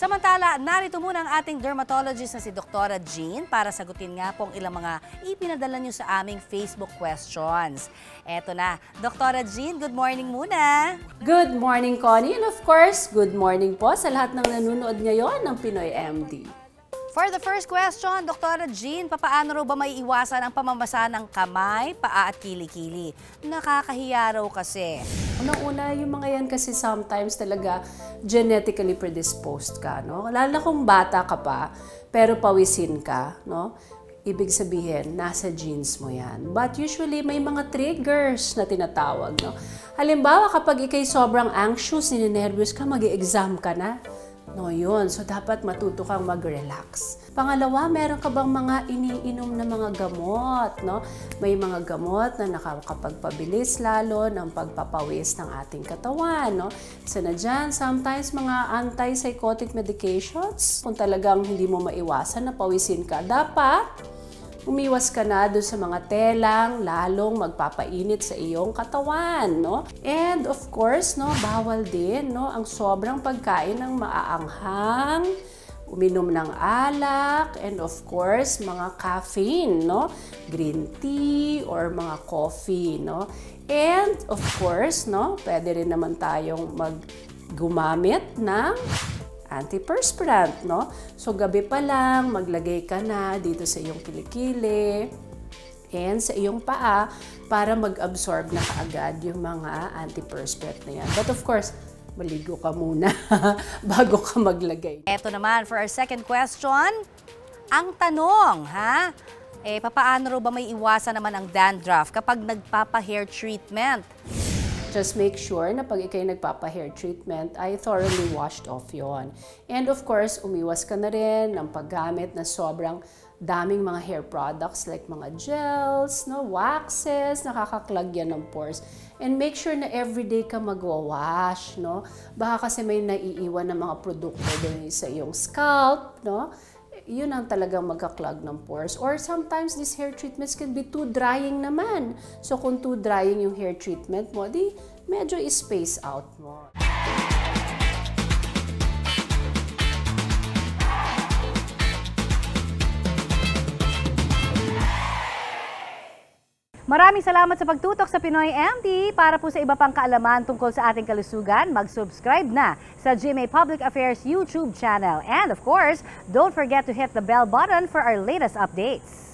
Samantala, narito muna ang ating dermatologist na si Dr. Jean para sagutin nga pong ilang mga ipinadala nyo sa aming Facebook questions. Eto na, Dr. Jean, good morning muna. Good morning, Connie. And of course, good morning po sa lahat ng nanonood ngayon ng Pinoy MD. For the first question, Dr. Jean, papaano raw ba maiiwasan ang pamamasa ng kamay, paa at kilikili? Nakakahiya raw kasi. Unang-una, yung mga yan kasi sometimes talaga genetically predisposed ka, no? Lalo na kung bata ka pa, pero pawisin ka, no? Ibig sabihin, nasa genes mo yan. But usually, may mga triggers na tinatawag, no? Halimbawa, kapag ikay sobrang anxious, ninenervyos ka, mag-i-exam ka na. No, yun. So, dapat matuto kang mag-relax. Pangalawa, meron ka bang mga iniinom na mga gamot, no? May mga gamot na nakakapagpabilis lalo ng pagpapawis ng ating katawan, no? Isa na dyan, sometimes mga antipsychotic medications, kung talagang hindi mo maiwasan na pawisin ka, dapat umiwas ka na doon sa mga telang, lalong magpapainit sa iyong katawan, no? And of course, no, bawal din, no, ang sobrang pagkain ng maaanghang, uminom ng alak, and of course, mga caffeine, no? Green tea or mga coffee, no? And of course, no, pwede rin naman tayong gumamit ng antiperspirant, no? So, gabi pa lang, maglagay ka na dito sa iyong kilikili and sa iyong paa para mag-absorb na kaagad yung mga antiperspirant na yan. But of course, maligo ka muna bago ka maglagay. Eto naman, for our second question, ang tanong, ha? Papaano raw ba may iwasan naman ang dandruff kapag nagpapa-hair treatment? Just make sure na pag ikay nagpapa-hair treatment ay thoroughly washed off yon. And of course, umiwas ka na rin ng paggamit na sobrang daming mga hair products like mga gels, no, waxes, nakakaklag yan ng pores. And make sure na everyday ka magwawash, no? Baka kasi may naiiwan na mga produkto doon sa iyong scalp, no? Yun ang talagang magka-clog ng pores. Or sometimes these hair treatments can be too drying naman. So kung too drying yung hair treatment mo, di medyo i-space out mo. Maraming salamat sa pagtutok sa Pinoy MD. Para po sa iba pang kaalaman tungkol sa ating kalusugan, mag-subscribe na sa GMA Public Affairs YouTube channel. And of course, don't forget to hit the bell button for our latest updates.